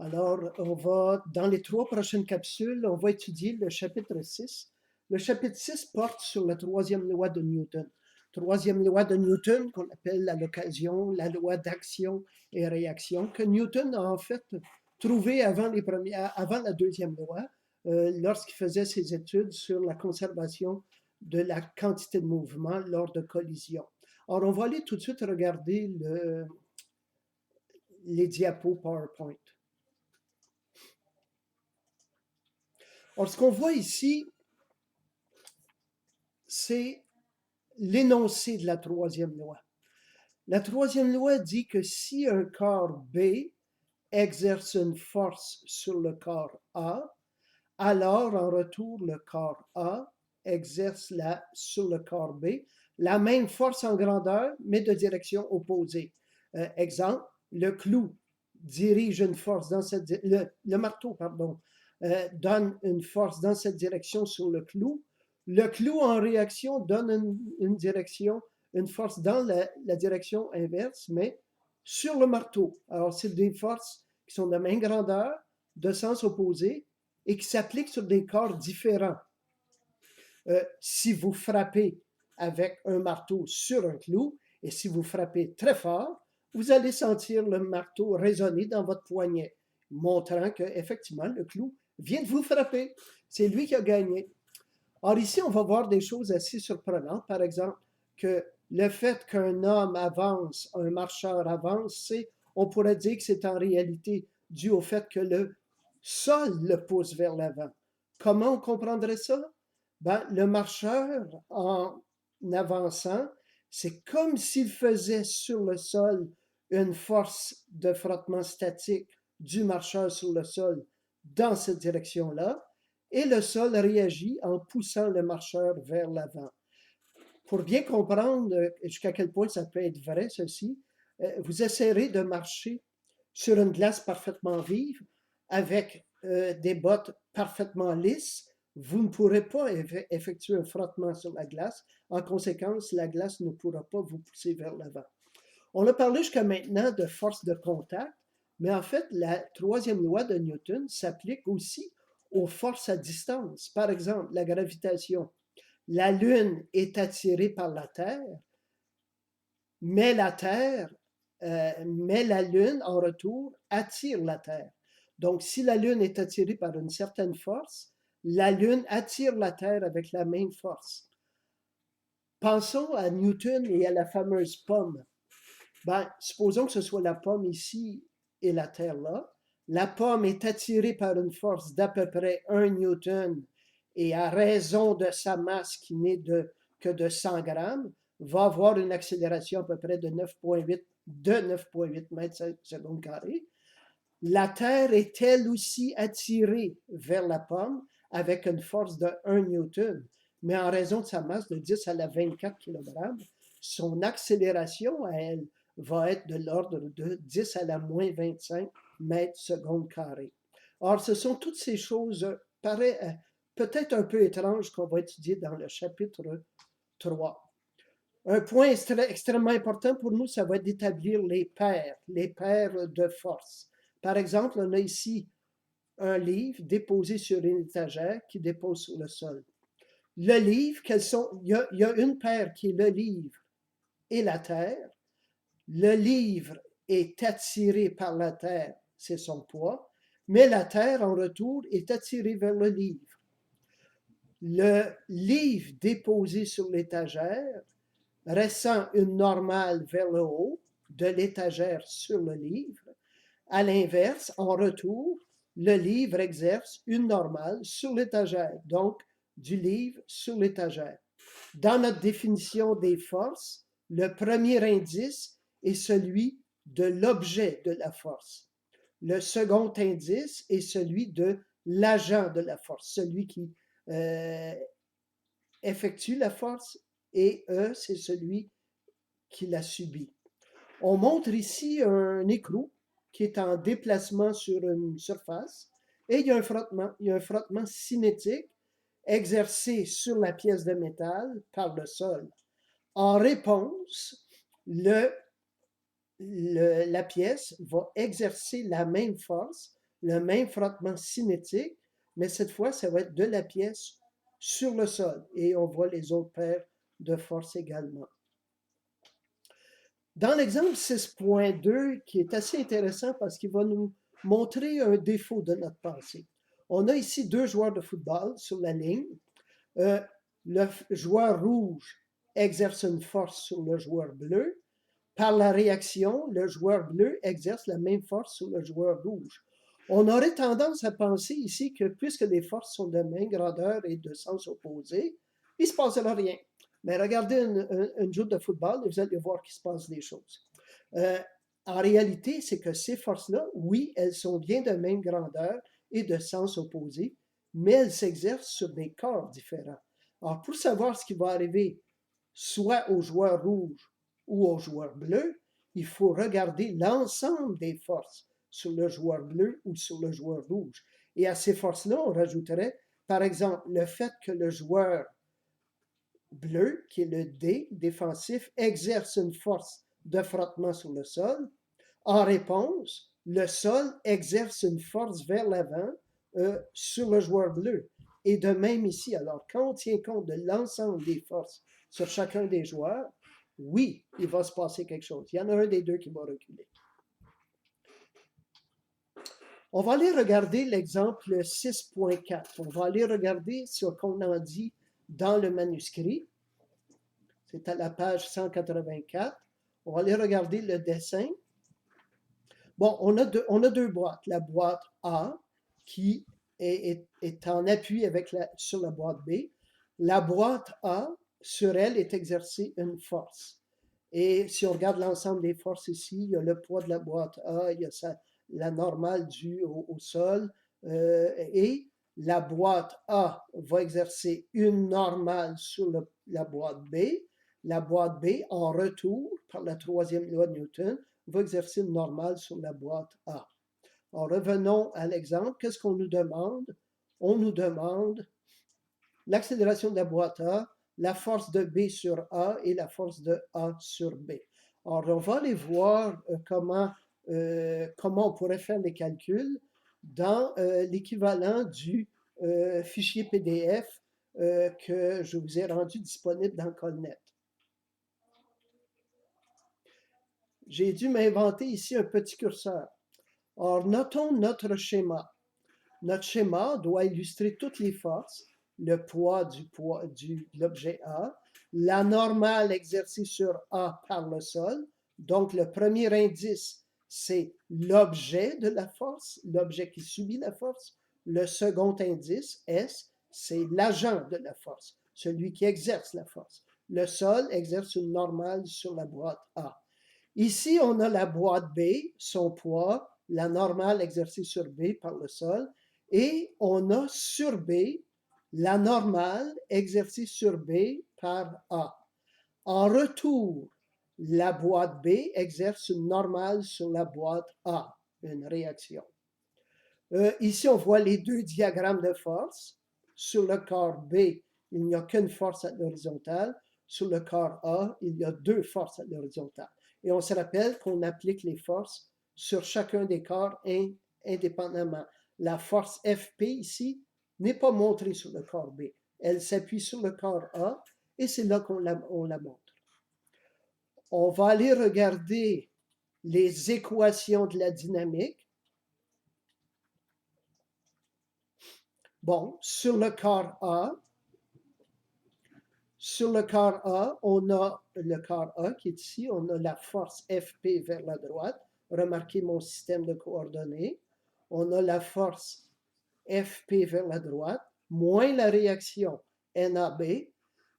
Alors, dans les 3 prochaines capsules, on va étudier le chapitre 6. Le chapitre 6 porte sur la troisième loi de Newton. Troisième loi de Newton, qu'on appelle à l'occasion la loi d'action et réaction, que Newton a en fait trouvée avant la deuxième loi, lorsqu'il faisait ses études sur la conservation de la quantité de mouvement lors de collisions. Alors, on va aller tout de suite regarder les diapos PowerPoint. Alors, ce qu'on voit ici, c'est l'énoncé de la troisième loi. La troisième loi dit que si un corps B exerce une force sur le corps A, alors en retour, le corps A exerce sur le corps B la même force en grandeur, mais de direction opposée. Exemple, le clou dirige une force dans le marteau, pardon, donne une force dans cette direction sur le clou. Le clou en réaction donne une force dans la direction inverse, mais sur le marteau. Alors, c'est des forces qui sont de même grandeur, de sens opposé, et qui s'appliquent sur des corps différents. Si vous frappez avec un marteau sur un clou, et si vous frappez très fort, vous allez sentir le marteau résonner dans votre poignet, montrant que effectivement le clou vient de vous frapper. C'est lui qui a gagné. Or ici, on va voir des choses assez surprenantes. Par exemple, que le fait qu'un homme avance, un marcheur avance, on pourrait dire que c'est en réalité dû au fait que le sol le pousse vers l'avant. Comment on comprendrait ça? Ben, le marcheur, en avançant, c'est comme s'il faisait sur le sol une force de frottement statique du marcheur sur le sol dans cette direction-là, et le sol réagit en poussant le marcheur vers l'avant. Pour bien comprendre jusqu'à quel point ça peut être vrai, ceci, vous essayerez de marcher sur une glace parfaitement vive avec des bottes parfaitement lisses. Vous ne pourrez pas effectuer un frottement sur la glace. En conséquence, la glace ne pourra pas vous pousser vers l'avant. On a parlé jusqu'à maintenant de force de contact, mais en fait, la troisième loi de Newton s'applique aussi aux forces à distance. Par exemple, la gravitation. La Lune est attirée par la Terre, mais la Lune, en retour, attire la Terre. Donc, si la Lune est attirée par une certaine force, la Lune attire la Terre avec la même force. Pensons à Newton et à la fameuse pomme. Ben, supposons que ce soit la pomme ici et la Terre là. La pomme est attirée par une force d'à peu près 1 Newton et à raison de sa masse qui n'est que de 100 grammes, va avoir une accélération à peu près de 9,8 mètres seconde carré. La Terre est elle aussi attirée vers la pomme avec une force de 1 Newton, mais en raison de sa masse de 10 à la 24 kg, son accélération à elle va être de l'ordre de 10 à la moins 25 mètres seconde carré. Or, ce sont toutes ces choses peut-être un peu étranges qu'on va étudier dans le chapitre 3. Un point extrêmement important pour nous, ça va être d'établir les paires de force. Par exemple, on a ici un livre déposé sur une étagère qui dépose sur le sol. Le livre, il y a une paire qui est le livre et la terre. Le livre est attiré par la terre, c'est son poids, mais la terre, en retour, est attirée vers le livre. Le livre déposé sur l'étagère ressent une normale vers le haut de l'étagère sur le livre. À l'inverse, en retour, le livre exerce une normale sur l'étagère, donc du livre sur l'étagère. Dans notre définition des forces, le premier indice est celui de l'objet de la force. Le second indice est celui de l'agent de la force, celui qui effectue la force, et c'est celui qui la subit. On montre ici un écrou qui est en déplacement sur une surface et il y a un frottement cinétique exercé sur la pièce de métal par le sol. En réponse, la pièce va exercer la même force le même frottement cinétique, mais cette fois, ça va être de la pièce sur le sol. Et on voit les autres paires de force également. Dans l'exemple 6.2, qui est assez intéressant parce qu'il va nous montrer un défaut de notre pensée. On a ici deux joueurs de football sur la ligne. Le joueur rouge exerce une force sur le joueur bleu. Par la réaction, le joueur bleu exerce la même force sur le joueur rouge. On aurait tendance à penser ici que puisque les forces sont de même grandeur et de sens opposé, il ne se passera rien. Mais regardez une joute de football et vous allez voir qu'il se passe des choses. En réalité, c'est que ces forces-là, oui, elles sont bien de même grandeur et de sens opposé, mais elles s'exercent sur des corps différents. Alors, pour savoir ce qui va arriver soit au joueur rouge ou au joueur bleu, il faut regarder l'ensemble des forces sur le joueur bleu ou sur le joueur rouge. Et à ces forces-là, on rajouterait, par exemple, le fait que le joueur bleu, qui est le D défensif, exerce une force de frottement sur le sol. En réponse, le sol exerce une force vers l'avant sur le joueur bleu. Et de même ici, alors quand on tient compte de l'ensemble des forces sur chacun des joueurs, oui, il va se passer quelque chose. Il y en a un des deux qui va reculer. On va aller regarder l'exemple 6.4. On va aller regarder ce qu'on en dit dans le manuscrit. C'est à la page 184. On va aller regarder le dessin. Bon, on a deux boîtes. La boîte A qui est en appui sur la boîte B. La boîte A, sur elle est exercée une force. Et si on regarde l'ensemble des forces ici, il y a le poids de la boîte A, il y a la normale due au sol, et la boîte A va exercer une normale sur la boîte B. La boîte B, en retour, par la troisième loi de Newton, va exercer une normale sur la boîte A. Alors, revenons à l'exemple. Qu'est-ce qu'on nous demande? On nous demande l'accélération de la boîte A, la force de B sur A et la force de A sur B. Alors, on va aller voir comment on pourrait faire les calculs dans l'équivalent du fichier PDF que je vous ai rendu disponible dans Colnet. J'ai dû m'inventer ici un petit curseur. Or, notons notre schéma. Notre schéma doit illustrer toutes les forces, le poids de l'objet A, la normale exercée sur A par le sol. Donc, le premier indice, c'est l'objet de la force, l'objet qui subit la force. Le second indice, S, c'est l'agent de la force, celui qui exerce la force. Le sol exerce une normale sur la boîte A. Ici, on a la boîte B, son poids, la normale exercée sur B par le sol, et on a sur B la normale exercée sur B par A. En retour, la boîte B exerce une normale sur la boîte A, une réaction. Ici, on voit les deux diagrammes de force. Sur le corps B, il n'y a qu'une force à l'horizontale. Sur le corps A, il y a deux forces à l'horizontale. Et on se rappelle qu'on applique les forces sur chacun des corps indépendamment. La force FP ici n'est pas montrée sur le corps B. Elle s'appuie sur le corps A et c'est là qu'on la montre. On va aller regarder les équations de la dynamique. Bon, sur le corps A, on a le corps A qui est ici, on a la force FP vers la droite. Remarquez mon système de coordonnées. On a la force FP vers la droite, moins la réaction NAB.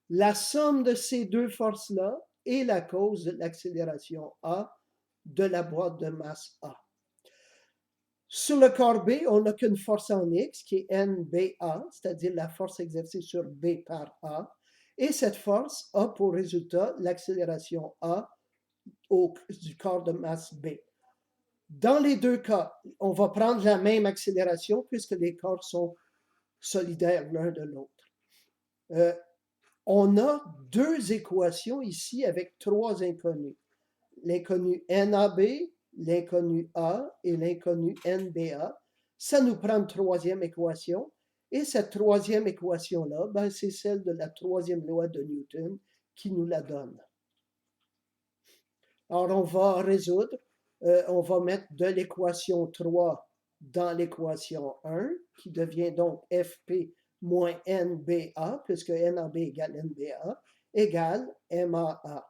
La somme de ces deux forces-là est la cause de l'accélération A de la boîte de masse A. Sur le corps B, on n'a qu'une force en X qui est NBA, c'est-à-dire la force exercée sur B par A. Et cette force a pour résultat l'accélération A du corps de masse B. Dans les deux cas, on va prendre la même accélération puisque les corps sont solidaires l'un de l'autre. On a deux équations ici avec trois inconnus. L'inconnu NAB, l'inconnu A et l'inconnu NBA. Ça nous prend une troisième équation. Et cette troisième équation-là, ben, c'est celle de la troisième loi de Newton qui nous la donne. Alors, on va résoudre, on va mettre de l'équation 3 dans l'équation 1, qui devient donc Fp moins NBA, puisque NAB égale NBA, égale MAA.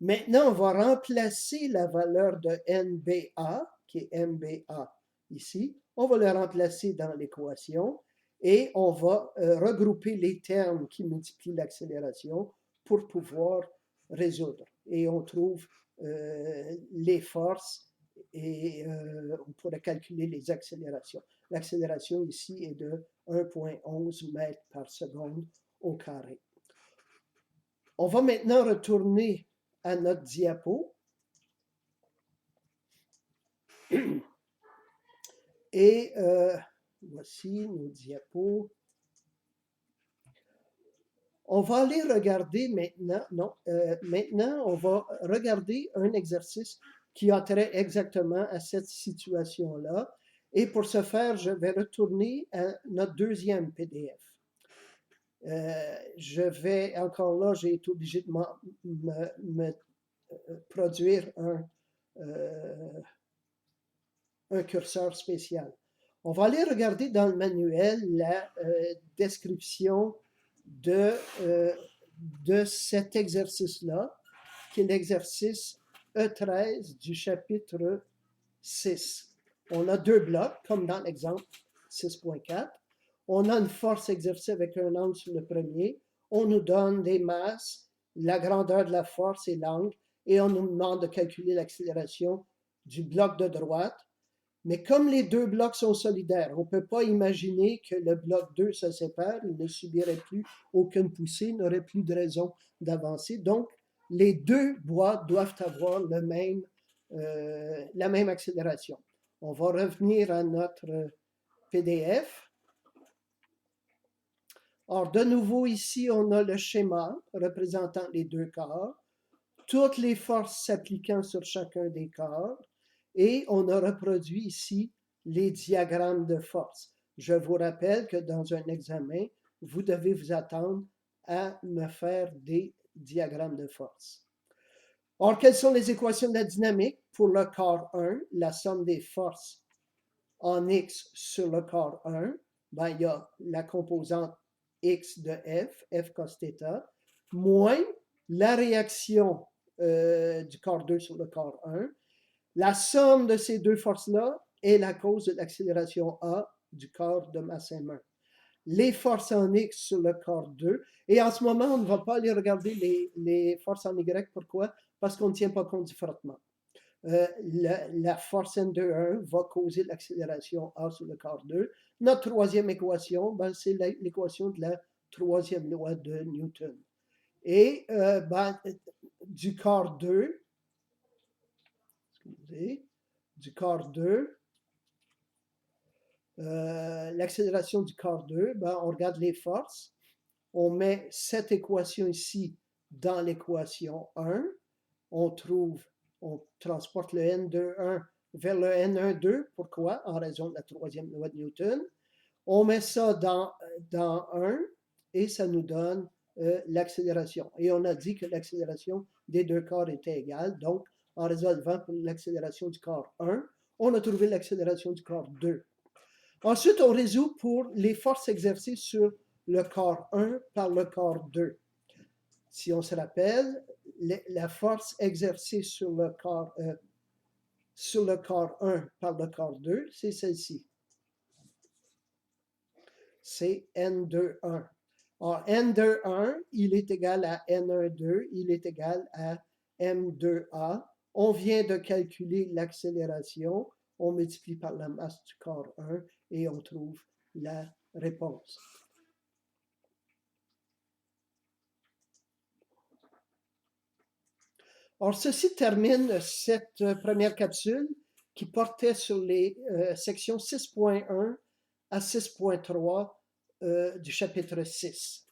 Maintenant, on va remplacer la valeur de NBA, qui est MBA ici, on va le remplacer dans l'équation et on va regrouper les termes qui multiplient l'accélération pour pouvoir résoudre. Et on trouve les forces et on pourrait calculer les accélérations. L'accélération ici est de 1,11 mètres par seconde au carré. On va maintenant retourner à notre diapo. Et voici nos diapos. On va aller regarder maintenant, maintenant on va regarder un exercice qui a trait exactement à cette situation-là. Et pour ce faire, je vais retourner à notre deuxième PDF. Je vais, encore là, j'ai été obligé de me produire un curseur spécial. On va aller regarder dans le manuel la description de cet exercice-là, qui est l'exercice E13 du chapitre 6. On a deux blocs, comme dans l'exemple 6.4. On a une force exercée avec un angle sur le premier. On nous donne des masses, la grandeur de la force et l'angle, et on nous demande de calculer l'accélération du bloc de droite. Mais comme les deux blocs sont solidaires, on ne peut pas imaginer que le bloc 2 se sépare, il ne subirait plus aucune poussée, n'aurait plus de raison d'avancer. Donc, les deux boîtes doivent avoir la même accélération. On va revenir à notre PDF. Alors, de nouveau, ici, on a le schéma représentant les deux corps, toutes les forces s'appliquant sur chacun des corps, et on a reproduit ici les diagrammes de force. Je vous rappelle que dans un examen, vous devez vous attendre à me faire des diagrammes de force. Or, quelles sont les équations de la dynamique? Pour le corps 1, la somme des forces en X sur le corps 1, ben, il y a la composante X de F cos θ, moins la réaction du corps 2 sur le corps 1. La somme de ces deux forces-là est la cause de l'accélération A du corps de masse M1. Les forces en X sur le corps 2, et en ce moment, on ne va pas aller regarder les forces en Y. Pourquoi? Parce qu'on ne tient pas compte du frottement. La force N2,1 va causer l'accélération A sur le corps 2. Notre troisième équation, ben, c'est l'équation de la troisième loi de Newton. Et ben, du corps 2, l'accélération du corps 2, ben, on regarde les forces, on met cette équation ici dans l'équation 1, on transporte le N2,1 vers le N1,2, pourquoi? En raison de la troisième loi de Newton. On met ça dans 1 et ça nous donne l'accélération. Et on a dit que l'accélération des deux corps était égale, donc en résolvant pour l'accélération du corps 1, on a trouvé l'accélération du corps 2. Ensuite, on résout pour les forces exercées sur le corps 1 par le corps 2. Si on se rappelle, la force exercée sur le corps 1 par le corps 2, c'est celle-ci. C'est N2,1. Alors, N2,1, il est égal à N1,2, il est égal à M2A. On vient de calculer l'accélération, on multiplie par la masse du corps 1 et on trouve la réponse. Alors, ceci termine cette première capsule qui portait sur les sections 6.1 à 6.3 du chapitre 6.